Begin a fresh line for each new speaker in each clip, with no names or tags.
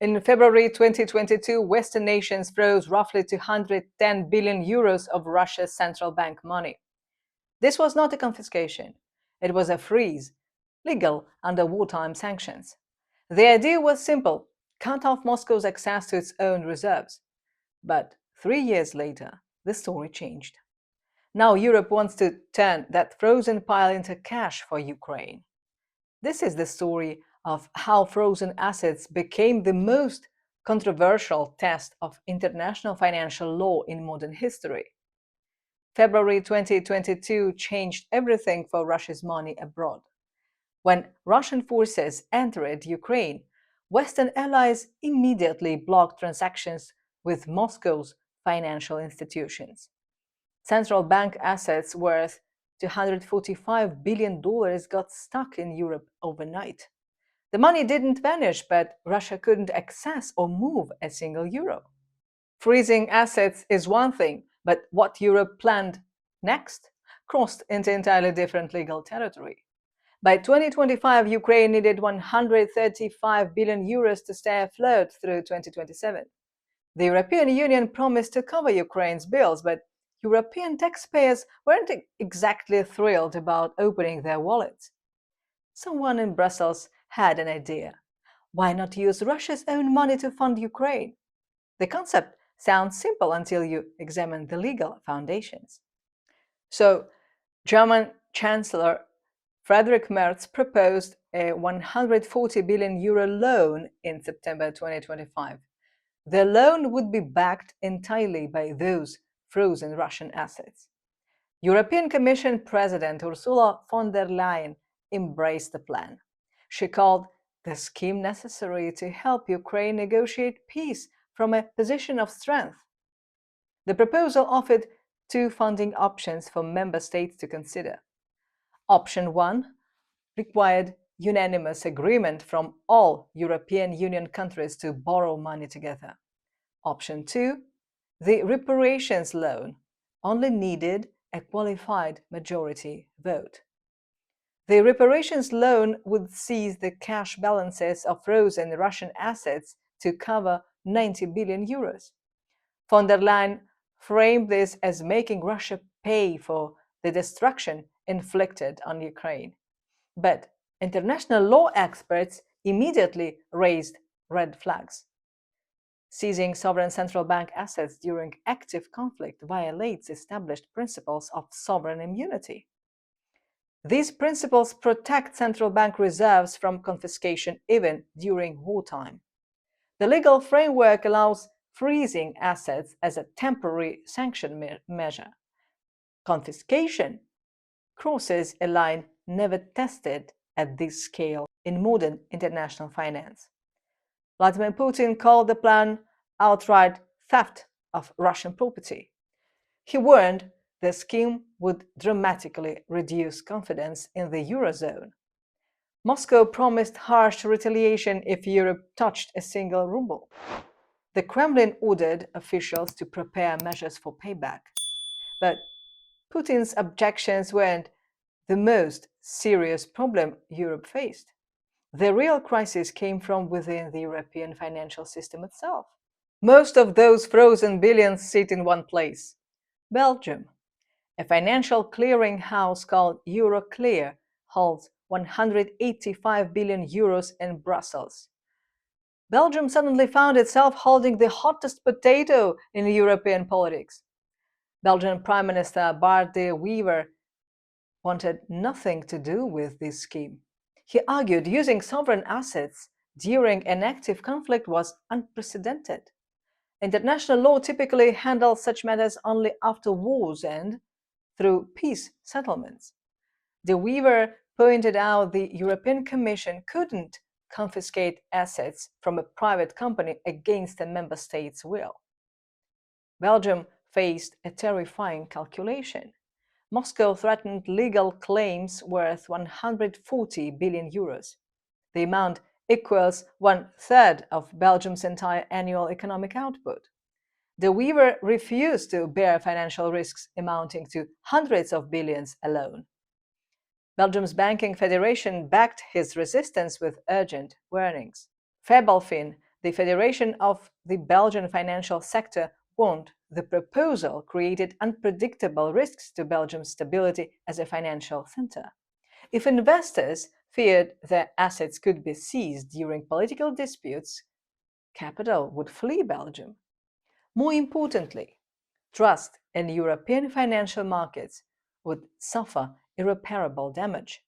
In February 2022, Western nations froze roughly 210 billion euros of Russia's central bank money. This was not a confiscation. It was a freeze, legal under wartime sanctions. The idea was simple: cut off Moscow's access to its own reserves. But 3 years later, the story changed. Now Europe wants to turn that frozen pile into cash for Ukraine. This is the story of how frozen assets became the most controversial test of international financial law in modern history. February 2022 changed everything for Russia's money abroad. When Russian forces entered Ukraine, Western allies immediately blocked transactions with Moscow's financial institutions. Central bank assets worth $245 billion got stuck in Europe overnight. The money didn't vanish, but Russia couldn't access or move a single euro. Freezing assets is one thing, but what Europe planned next crossed into entirely different legal territory. By 2025, Ukraine needed 135 billion euros to stay afloat through 2027. The European Union promised to cover Ukraine's bills, but European taxpayers weren't exactly thrilled about opening their wallets. Someone in Brussels had an idea. Why not use Russia's own money to fund Ukraine? The concept sounds simple until you examine the legal foundations. So, German Chancellor Friedrich Merz proposed a 140 billion euro loan in September 2025. The loan would be backed entirely by those frozen Russian assets. European Commission President Ursula von der Leyen embraced the plan. She called the scheme necessary to help Ukraine negotiate peace from a position of strength. The proposal offered two funding options for member states to consider. Option 1 required unanimous agreement from all European Union countries to borrow money together. Option 2, the Reparations loan, only needed a qualified majority vote. The Reparations loan would seize the cash balances of frozen Russian assets to cover 90 billion euros. Von der Leyen framed this as making Russia pay for the destruction inflicted on Ukraine. But international law experts immediately raised red flags. Seizing sovereign central bank assets during active conflict violates established principles of sovereign immunity. These principles protect central bank reserves from confiscation even during wartime. The legal framework allows freezing assets as a temporary sanction measure. Confiscation crosses a line never tested at this scale in modern international finance. Vladimir Putin called the plan outright theft of Russian property. He warned the scheme would dramatically reduce confidence in the Eurozone. Moscow promised harsh retaliation if Europe touched a single ruble. The Kremlin ordered officials to prepare measures for payback. But Putin's objections weren't the most serious problem Europe faced. The real crisis came from within the European financial system itself. Most of those frozen billions sit in one place: Belgium. A financial clearing house called Euroclear holds 185 billion euros in Brussels. Belgium suddenly found itself holding the hottest potato in European politics. Belgian Prime Minister Bart de Wever wanted nothing to do with this scheme. He argued using sovereign assets during an active conflict was unprecedented. International law typically handles such matters only after wars and through peace settlements. De Wever pointed out the European Commission couldn't confiscate assets from a private company against a member state's will. Belgium faced a terrifying calculation. Moscow threatened legal claims worth 140 billion euros. The amount equals 1/3 of Belgium's entire annual economic output. De Wever refused to bear financial risks amounting to hundreds of billions alone. Belgium's banking federation backed his resistance with urgent warnings. Febelfin, The Federation of the Belgian financial sector warned the proposal created unpredictable risks to Belgium's stability as a financial center. If investors feared their assets could be seized during political disputes, capital would flee Belgium. More importantly, trust in European financial markets would suffer irreparable damage.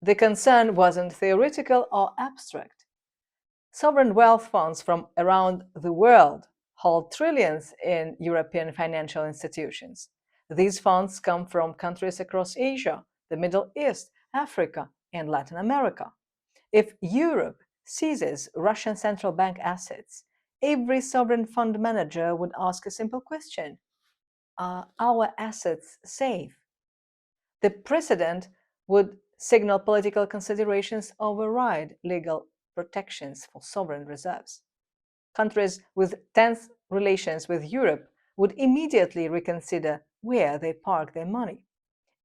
The concern wasn't theoretical or abstract. Sovereign wealth funds from around the world hold trillions in European financial institutions. These funds come from countries across Asia, the Middle East, Africa, and Latin America. If Europe seizes Russian central bank assets, every sovereign fund manager would ask a simple question: are our assets safe? The precedent would signal political considerations override legal protections for sovereign reserves. Countries with tense relations with Europe would immediately reconsider where they park their money.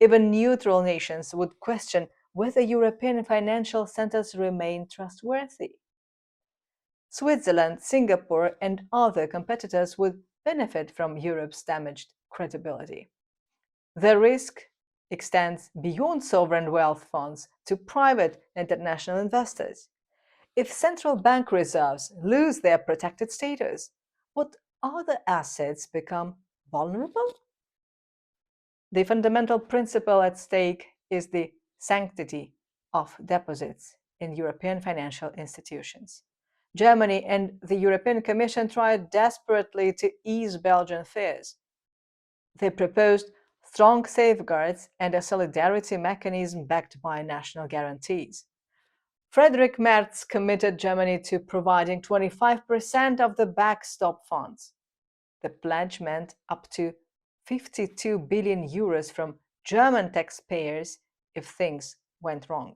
Even neutral nations would question whether European financial centers remain trustworthy. Switzerland, Singapore, and other competitors would benefit from Europe's damaged credibility. The risk extends beyond sovereign wealth funds to private international investors. If central bank reserves lose their protected status, what other assets become vulnerable? The fundamental principle at stake is the sanctity of deposits in European financial institutions. Germany and the European Commission tried desperately to ease Belgian fears. They proposed strong safeguards and a solidarity mechanism backed by national guarantees. Friedrich Merz committed Germany to providing 25% of the backstop funds. The pledge meant up to 52 billion euros from German taxpayers if things went wrong.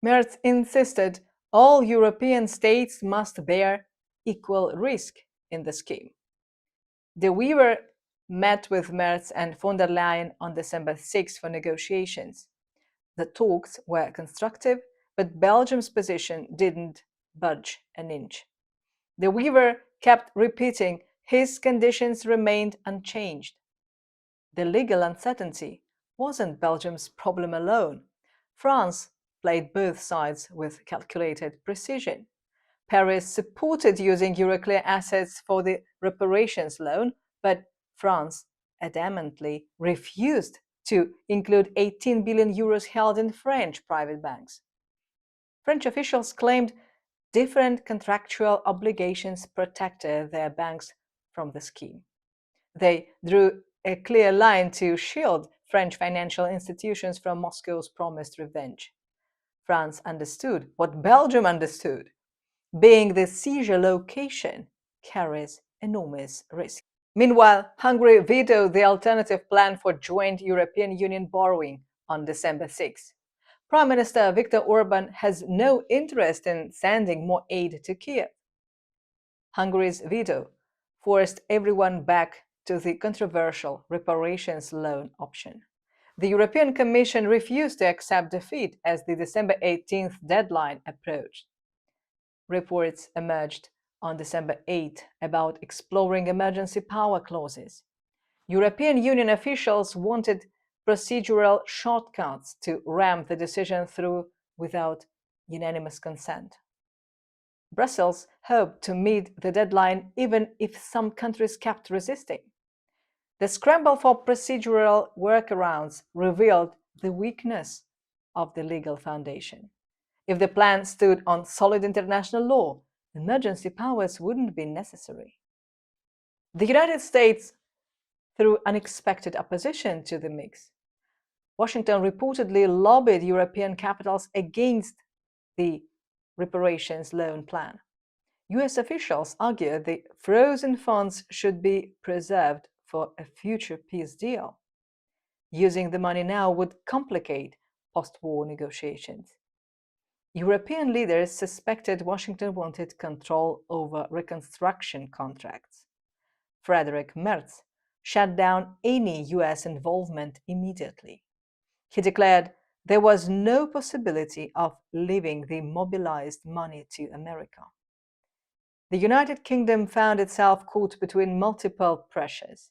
Merz insisted all European states must bear equal risk in the scheme. De Wever met with Merz and von der Leyen on December 6 for negotiations. The talks were constructive, but Belgium's position didn't budge an inch. De Wever kept repeating his conditions remained unchanged. The legal uncertainty wasn't Belgium's problem alone. France played both sides with calculated precision. Paris supported using Euroclear assets for the reparations loan, but France adamantly refused to include 18 billion euros held in French private banks. French officials claimed different contractual obligations protected their banks from the scheme. They drew a clear line to shield French financial institutions from Moscow's promised revenge. France understood what Belgium understood. Being the seizure location carries enormous risk. Meanwhile, Hungary vetoed the alternative plan for joint European Union borrowing on December 6. Prime Minister Viktor Orban has no interest in sending more aid to Kiev. Hungary's veto forced everyone back to the controversial reparations loan option. The European Commission refused to accept defeat as the December 18th deadline approached. Reports emerged on December 8 about exploring emergency power clauses. European Union officials wanted procedural shortcuts to ram the decision through without unanimous consent. Brussels hoped to meet the deadline even if some countries kept resisting. The scramble for procedural workarounds revealed the weakness of the legal foundation. If the plan stood on solid international law, emergency powers wouldn't be necessary. The United States threw unexpected opposition to the mix. Washington reportedly lobbied European capitals against the reparations loan plan. US officials argued the frozen funds should be preserved for a future peace deal. Using the money now would complicate post-war negotiations. European leaders suspected Washington wanted control over reconstruction contracts. Friedrich Merz shut down any US involvement immediately. He declared there was no possibility of leaving the mobilized money to America. The United Kingdom found itself caught between multiple pressures.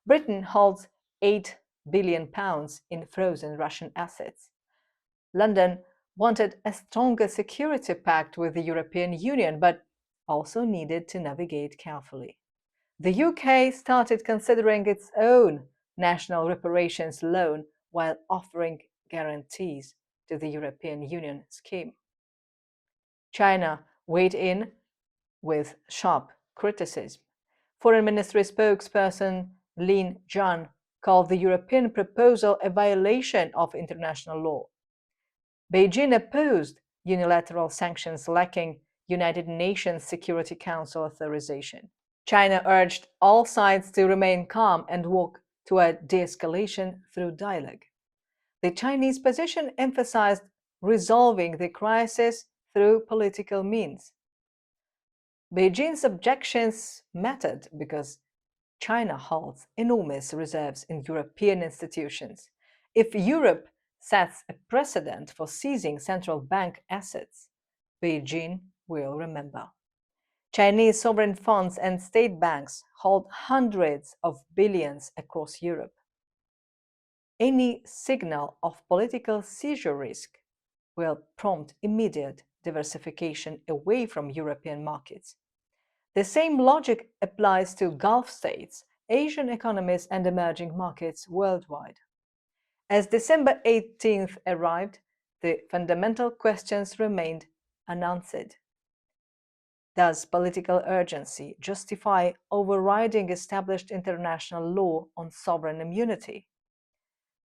Britain holds £8 billion in frozen Russian assets. London wanted a stronger security pact with the European Union, but also needed to navigate carefully. The UK started considering its own national reparations loan while offering guarantees to the European Union scheme. China weighed in with sharp criticism. Foreign Ministry spokesperson Lin Jian called the European proposal a violation of international law. Beijing opposed unilateral sanctions lacking United Nations Security Council authorization. China urged all sides to remain calm and work toward de-escalation through dialogue. The Chinese position emphasized resolving the crisis through political means. Beijing's objections mattered because China holds enormous reserves in European institutions. If Europe sets a precedent for seizing central bank assets, Beijing will remember. Chinese sovereign funds and state banks hold hundreds of billions across Europe. Any signal of political seizure risk will prompt immediate diversification away from European markets. The same logic applies to Gulf states, Asian economies, and emerging markets worldwide. As December 18th arrived, the fundamental questions remained unanswered. Does political urgency justify overriding established international law on sovereign immunity?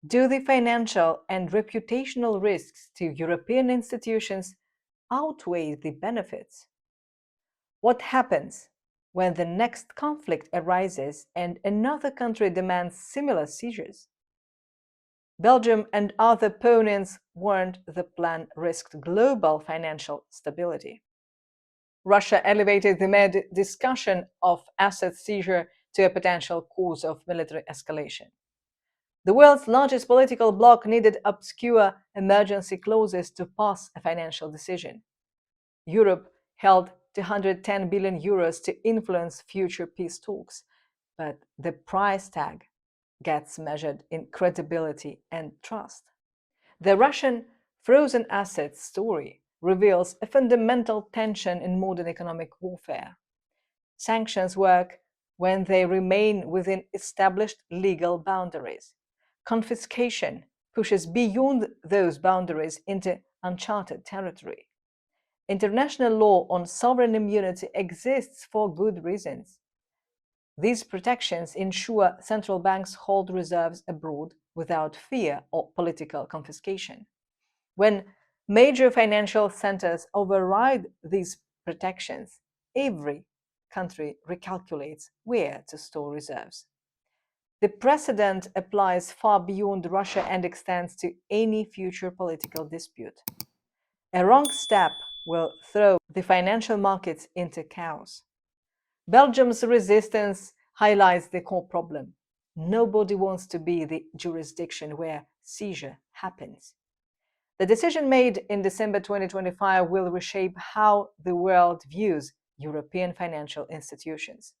Do the financial and reputational risks to European institutions outweigh the benefits? What happens when the next conflict arises and another country demands similar seizures? Belgium and other opponents warned the plan risked global financial stability. Russia elevated the discussion of asset seizure to a potential cause of military escalation. The world's largest political bloc needed obscure emergency clauses to pass a financial decision. Europe held €210 billion to influence future peace talks, but the price tag gets measured in credibility and trust. The Russian frozen assets story reveals a fundamental tension in modern economic warfare. Sanctions work when they remain within established legal boundaries. Confiscation pushes beyond those boundaries into uncharted territory. International law on sovereign immunity exists for good reasons. These protections ensure central banks hold reserves abroad without fear of political confiscation. When major financial centers override these protections, every country recalculates where to store reserves. The precedent applies far beyond Russia and extends to any future political dispute. A wrong step will throw the financial markets into chaos. Belgium's resistance highlights the core problem. Nobody wants to be the jurisdiction where seizure happens. The decision made in December 2025 will reshape how the world views European financial institutions.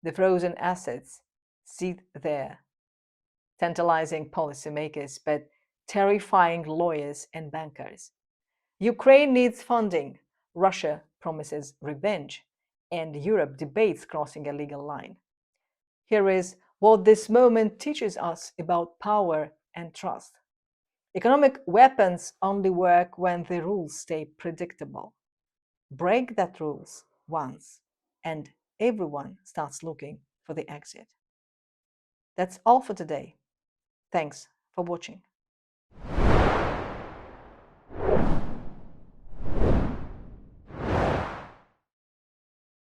The frozen assets sit there, tantalizing policymakers but terrifying lawyers and bankers. Ukraine needs funding, Russia promises revenge, and Europe debates crossing a legal line. Here is what this moment teaches us about power and trust. Economic weapons only work when the rules stay predictable. Break that rules once, and everyone starts looking for the exit. That's all for today. Thanks for watching.